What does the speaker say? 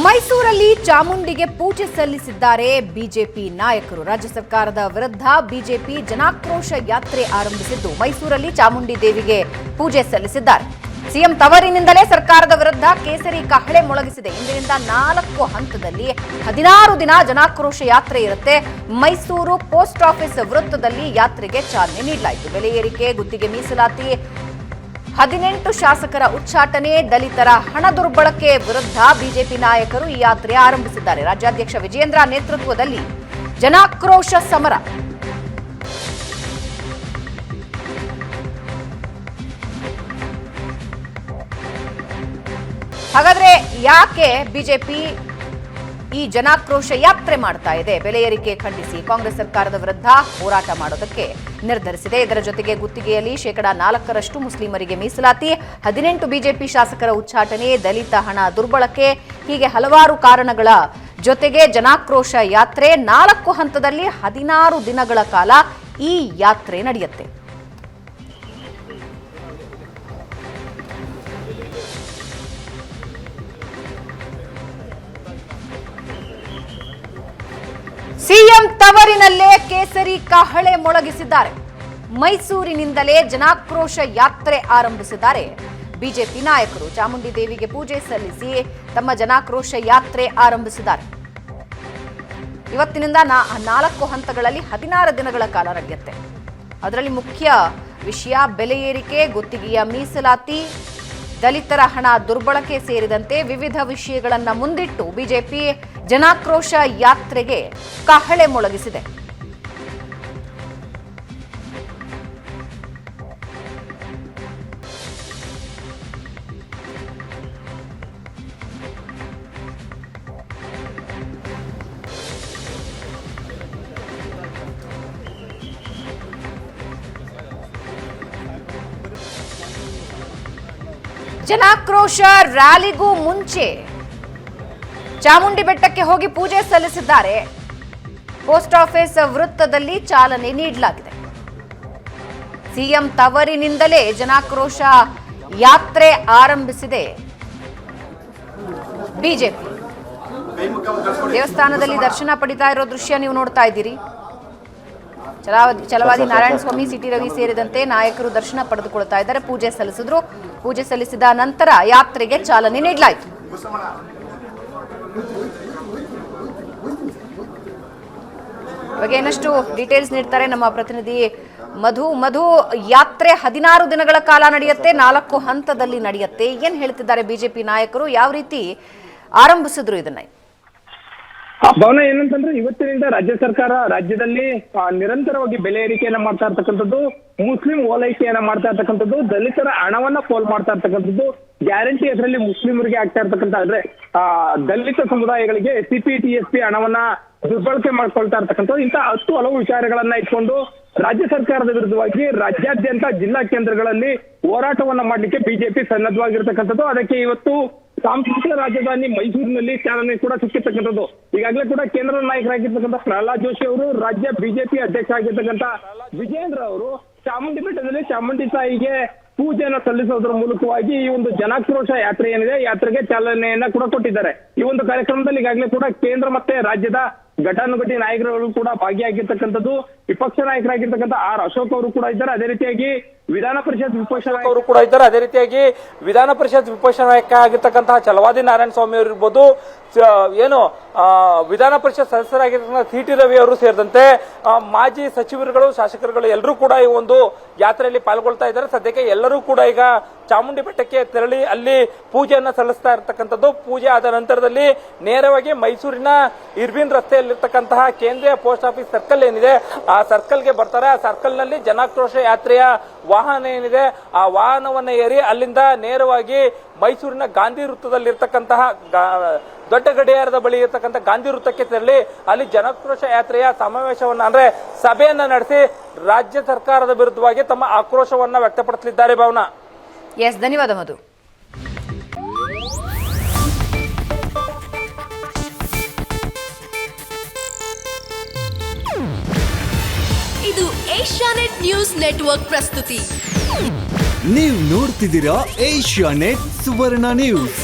ಮೈಸೂರಲ್ಲಿ ಚಾಮುಂಡಿಗೆ ಪೂಜೆ ಸಲ್ಲಿಸಿದ್ದಾರೆ ಬಿಜೆಪಿ ನಾಯಕರು. ರಾಜ್ಯ ಸರ್ಕಾರದ ವಿರುದ್ಧ ಬಿಜೆಪಿ ಜನಾಕ್ರೋಶ ಯಾತ್ರೆ ಆರಂಭಿಸಿದ್ದು ಮೈಸೂರಲ್ಲಿ ಚಾಮುಂಡಿ ದೇವಿಗೆ ಪೂಜೆ ಸಲ್ಲಿಸಿದ್ದಾರೆ. ಸಿಎಂ ತವರಿನಿಂದಲೇ ಸರ್ಕಾರದ ವಿರುದ್ಧ ಕೇಸರಿ ಕಹಳೆ ಮೊಳಗಿಸಿದೆ. ಇಂದಿನಿಂದ 4 ಹಂತದಲ್ಲಿ 16 ದಿನ ಜನಾಕ್ರೋಶ ಯಾತ್ರೆ ಇರುತ್ತೆ. ಮೈಸೂರು ಪೋಸ್ಟ್ ಆಫೀಸ್ ವೃತ್ತದಲ್ಲಿ ಯಾತ್ರೆಗೆ ಚಾಲನೆ ನೀಡಲಾಯಿತು. ಬೆಲೆ ಏರಿಕೆ, ಗುತ್ತಿಗೆ ಮೀಸಲಾತಿ, 18 ಶಾಸಕರ ಉಚ್ಚಾಟನೆ, ದಲಿತರ ಹಣ ದುರ್ಬಳಕೆ ವಿರುದ್ಧ ಬಿಜೆಪಿ ನಾಯಕರು ಈ ಯಾತ್ರೆ ಆರಂಭಿಸಿದ್ದಾರೆ. ರಾಜ್ಯಾಧ್ಯಕ್ಷ ವಿಜಯೇಂದ್ರ ನೇತೃತ್ವದಲ್ಲಿ ಜನಾಕ್ರೋಶ ಸಮರ. ಹಾಗಾದ್ರೆ ಯಾಕೆ ಬಿಜೆಪಿ ಈ ಜನಾಕ್ರೋಶ ಯಾತ್ರೆ ಮಾಡ್ತಾ ಇದೆ? ಬೆಲೆ ಏರಿಕೆ ಖಂಡಿಸಿ ಕಾಂಗ್ರೆಸ್ ಸರ್ಕಾರದ ವಿರುದ್ಧ ಹೋರಾಟ ಮಾಡೋದಕ್ಕೆ ನಿರ್ಧರಿಸಿದೆ. ಇದರ ಜೊತೆಗೆ ಗುತ್ತಿಗೆಯಲ್ಲಿ 4% ಮುಸ್ಲಿಮರಿಗೆ ಮೀಸಲಾತಿ, 18 ಬಿಜೆಪಿ ಶಾಸಕರ ಉಚ್ಚಾಟನೆ, ದಲಿತ ಹಣ ದುರ್ಬಳಕೆ, ಹೀಗೆ ಹಲವಾರು ಕಾರಣಗಳ ಜೊತೆಗೆ ಜನಾಕ್ರೋಶ ಯಾತ್ರೆ 4 ಹಂತದಲ್ಲಿ 16 ದಿನಗಳ ಕಾಲ ಈ ಯಾತ್ರೆ ನಡೆಯುತ್ತೆ. ಸಿಎಂ ತವರಿನಲ್ಲೇ ಕೇಸರಿ ಕಹಳೆ ಮೊಳಗಿಸಿದ್ದಾರೆ. ಮೈಸೂರಿನಿಂದಲೇ ಜನಾಕ್ರೋಶ ಯಾತ್ರೆ ಆರಂಭಿಸಿದ್ದಾರೆ ಬಿಜೆಪಿ ನಾಯಕರು. ಚಾಮುಂಡಿ ದೇವಿಗೆ ಪೂಜೆ ಸಲ್ಲಿಸಿ ತಮ್ಮ ಜನಾಕ್ರೋಶ ಯಾತ್ರೆ ಆರಂಭಿಸಿದ್ದಾರೆ. ಇವತ್ತಿನಿಂದ 4 ಹಂತಗಳಲ್ಲಿ 16 ದಿನಗಳ ಕಾಲ ನಡೆಯುತ್ತೆ. ಅದರಲ್ಲಿ ಮುಖ್ಯ ವಿಷಯ ಬೆಲೆ ಏರಿಕೆ, ಗುತ್ತಿಗೆಯ ಮೀಸಲಾತಿ, ದಲಿತರ ಹಣ ದುರ್ಬಳಕೆ ಸೇರಿದಂತೆ ವಿವಿಧ ವಿಷಯಗಳನ್ನು ಮುಂದಿಟ್ಟು ಬಿಜೆಪಿ ಜನಾಕ್ರೋಶ ಯಾತ್ರೆಗೆ ಕಹಳೆ ಮೊಳಗಿಸಿದೆ. ಜನಾಕ್ರೋಶ ರ್ಯಾಲಿಗೂ ಮುಂಚೆ ಚಾಮುಂಡಿ ಬೆಟ್ಟಕ್ಕೆ ಹೋಗಿ ಪೂಜೆ ಸಲ್ಲಿಸಿದ್ದಾರೆ. ಪೋಸ್ಟ್ ಆಫೀಸ್ ವೃತ್ತದಲ್ಲಿ ಚಾಲನೆ ನೀಡಲಾಗಿದೆ. ಸಿಎಂ ತವರಿನಿಂದಲೇ ಜನಾಕ್ರೋಶ ಯಾತ್ರೆ ಆರಂಭಿಸಿದೆ ಬಿಜೆಪಿ. ದೇವಸ್ಥಾನದಲ್ಲಿ ದರ್ಶನ ಪಡಿತಾ ಇರೋ ದೃಶ್ಯ ನೀವು ನೋಡ್ತಾ ಇದ್ದೀರಿ. ಛಲವಾದಿ ನಾರಾಯಣ ಸ್ವಾಮಿ, ಸಿಟಿ ರವಿ ಸೇರಿದಂತೆ ನಾಯಕರು ದರ್ಶನ ಪಡೆದುಕೊಳ್ತಾ ಇದ್ದಾರೆ. ಪೂಜೆ ಸಲ್ಲಿಸಿದ್ರು. ಪೂಜೆ ಸಲ್ಲಿಸಿದ ನಂತರ ಯಾತ್ರೆಗೆ ಚಾಲನೆ ನೀಡಲಾಯಿತು. ಬಗ್ಗೆ ಇನ್ನಷ್ಟು ಡೀಟೇಲ್ಸ್ ನೀಡ್ತಾರೆ ನಮ್ಮ ಪ್ರತಿನಿಧಿ ಮಧು. ಯಾತ್ರೆ 16 ದಿನಗಳ ಕಾಲ ನಡೆಯುತ್ತೆ, 4 ಹಂತದಲ್ಲಿ ನಡೆಯುತ್ತೆ. ಏನ್ ಹೇಳ್ತಿದ್ದಾರೆ ಬಿಜೆಪಿ ನಾಯಕರು? ಯಾವ ರೀತಿ ಆರಂಭಿಸಿದ್ರು ಇದನ್ನ? ಭವನ ಏನಂತಂದ್ರೆ, ಇವತ್ತಿನಿಂದ ರಾಜ್ಯ ಸರ್ಕಾರ ರಾಜ್ಯದಲ್ಲಿ ನಿರಂತರವಾಗಿ ಬೆಲೆ ಏರಿಕೆಯನ್ನ ಮಾಡ್ತಾ ಇರ್ತಕ್ಕಂಥದ್ದು, ಮುಸ್ಲಿಂ ಓಲೈಕೆಯನ್ನ ಮಾಡ್ತಾ ಇರ್ತಕ್ಕಂಥದ್ದು, ದಲಿತರ ಹಣವನ್ನ ಪೋಲ್ ಮಾಡ್ತಾ ಇರ್ತಕ್ಕಂಥದ್ದು, ಗ್ಯಾರಂಟಿ ಹೆಸರಲ್ಲಿ ಮುಸ್ಲಿಮರಿಗೆ ಆಗ್ತಾ ಇರ್ತಕ್ಕಂಥ ಅಂದ್ರೆ ದಲಿತ ಸಮುದಾಯಗಳಿಗೆ SCP-TSP ಹಣವನ್ನ ದುರ್ಬಳಕೆ ಮಾಡ್ಕೊಳ್ತಾ ಇರ್ತಕ್ಕಂಥದ್ದು, ಇಂಥ 10 ಹಲವು ವಿಚಾರಗಳನ್ನ ಇಟ್ಕೊಂಡು ರಾಜ್ಯ ಸರ್ಕಾರದ ವಿರುದ್ಧವಾಗಿ ರಾಜ್ಯಾದ್ಯಂತ ಜಿಲ್ಲಾ ಕೇಂದ್ರಗಳಲ್ಲಿ ಹೋರಾಟವನ್ನ ಮಾಡ್ಲಿಕ್ಕೆ ಬಿಜೆಪಿ ಸನ್ನದ್ಧವಾಗಿರ್ತಕ್ಕಂಥದ್ದು. ಅದಕ್ಕೆ ಇವತ್ತು ಸಾಂಸ್ಕೃತಿಕ ರಾಜಧಾನಿ ಮೈಸೂರಿನಲ್ಲಿ ಚಾಲನೆ ಕೂಡ ಸಿಕ್ಕಿರ್ತಕ್ಕಂಥದ್ದು. ಈಗಾಗಲೇ ಕೂಡ ಕೇಂದ್ರ ನಾಯಕರಾಗಿರ್ತಕ್ಕಂಥ ಪ್ರಹ್ಲಾದ್ ಜೋಶಿ ಅವರು, ರಾಜ್ಯ ಬಿಜೆಪಿ ಅಧ್ಯಕ್ಷ ಆಗಿರ್ತಕ್ಕಂಥ ವಿಜಯೇಂದ್ರ ಅವರು ಚಾಮುಂಡಿ ಬೆಟ್ಟದಲ್ಲಿ ಚಾಮುಂಡಿ ತಾಯಿಗೆ ಪೂಜೆಯನ್ನು ಸಲ್ಲಿಸೋದ್ರ ಮೂಲಕವಾಗಿ ಈ ಒಂದು ಜನಾಕ್ರೋಶ ಯಾತ್ರೆ ಏನಿದೆ, ಯಾತ್ರೆಗೆ ಚಾಲನೆಯನ್ನ ಕೂಡ ಕೊಟ್ಟಿದ್ದಾರೆ. ಈ ಒಂದು ಕಾರ್ಯಕ್ರಮದಲ್ಲಿ ಈಗಾಗಲೇ ಕೂಡ ಕೇಂದ್ರ ಮತ್ತೆ ರಾಜ್ಯದ ಘಟಾನುಘಟಿ ನಾಯಕರುಗಳು ಕೂಡ ಭಾಗಿಯಾಗಿರ್ತಕ್ಕಂಥದ್ದು. ವಿಪಕ್ಷ ನಾಯಕರಾಗಿರ್ತಕ್ಕಂಥ ಆರ್ ಅಶೋಕ್ ಅವರು ಕೂಡ ಇದ್ದಾರೆ. ಅದೇ ರೀತಿಯಾಗಿ ವಿಧಾನ ಪರಿಷತ್ ವಿಪಕ್ಷ ನಾಯಕರು ಕೂಡ ಇದ್ದಾರೆ. ಅದೇ ರೀತಿಯಾಗಿ ವಿಧಾನ ಪರಿಷತ್ ವಿಪಕ್ಷ ನಾಯಕ ಆಗಿರ್ತಕ್ಕಂತಹ ಛಲವಾದಿ ನಾರಾಯಣ ಸ್ವಾಮಿ ಅವರು ಇರ್ಬೋದು, ಏನು ವಿಧಾನ ಪರಿಷತ್ ಸದಸ್ಯರಾಗಿರ್ತಕ್ಕಂಥ ಸಿಟಿ ರವಿ ಅವರು ಸೇರಿದಂತೆ ಮಾಜಿ ಸಚಿವರುಗಳು, ಶಾಸಕರುಗಳು ಎಲ್ಲರೂ ಕೂಡ ಈ ಒಂದು ಯಾತ್ರೆಯಲ್ಲಿ ಪಾಲ್ಗೊಳ್ತಾ ಇದ್ದಾರೆ. ಸದ್ಯಕ್ಕೆ ಎಲ್ಲರೂ ಕೂಡ ಈಗ ಚಾಮುಂಡಿ ಬೆಟ್ಟಕ್ಕೆ ತೆರಳಿ ಅಲ್ಲಿ ಪೂಜೆಯನ್ನ ಸಲ್ಲಿಸ್ತಾ ಇರತಕ್ಕಂಥದ್ದು. ಪೂಜೆ ಆದ ನಂತರದಲ್ಲಿ ನೇರವಾಗಿ ಮೈಸೂರಿನ ಇರ್ವಿನ್ ರಸ್ತೆಯಲ್ಲಿರ್ತಕ್ಕಂತಹ ಕೇಂದ್ರೀಯ ಪೋಸ್ಟ್ ಆಫೀಸ್ ಸರ್ಕಲ್ ಏನಿದೆ, ಆ ಸರ್ಕಲ್ಗೆ ಬರ್ತಾರೆ. ಆ ಸರ್ಕಲ್ ನಲ್ಲಿ ಜನಾಕ್ರೋಶ ಯಾತ್ರೆಯ ವಾಹನ ಏನಿದೆ, ಆ ವಾಹನವನ್ನ ಏರಿ ಅಲ್ಲಿಂದ ನೇರವಾಗಿ ಮೈಸೂರಿನ ಗಾಂಧಿ ವೃತ್ತದಲ್ಲಿರ್ತಕ್ಕಂತಹ ದೊಡ್ಡ ಗಡಿಯಾರದ ಬಳಿ ಇರತಕ್ಕಂಥ ಗಾಂಧಿ ವೃತ್ತಕ್ಕೆ ತೆರಳಿ ಅಲ್ಲಿ ಜನಾಕ್ರೋಶ ಯಾತ್ರೆಯ ಸಮಾವೇಶವನ್ನ ಅಂದ್ರೆ ಸಭೆಯನ್ನ ನಡೆಸಿ ರಾಜ್ಯ ಸರ್ಕಾರದ ವಿರುದ್ಧವಾಗಿ ತಮ್ಮ ಆಕ್ರೋಶವನ್ನ ವ್ಯಕ್ತಪಡಿಸಲಿದ್ದಾರೆ. ಭಾವನಾ, ಎಸ್, ಧನ್ಯವಾದ ಮಧು. ಇದು ಏಷ್ಯಾನೆಟ್ ನ್ಯೂಸ್ ನೆಟ್ವರ್ಕ್ ಪ್ರಸ್ತುತಿ. ನೀವು ನೋಡ್ತಿದ್ದೀರಾ ಏಷ್ಯಾನೆಟ್ ಸುವರ್ಣ ನ್ಯೂಸ್.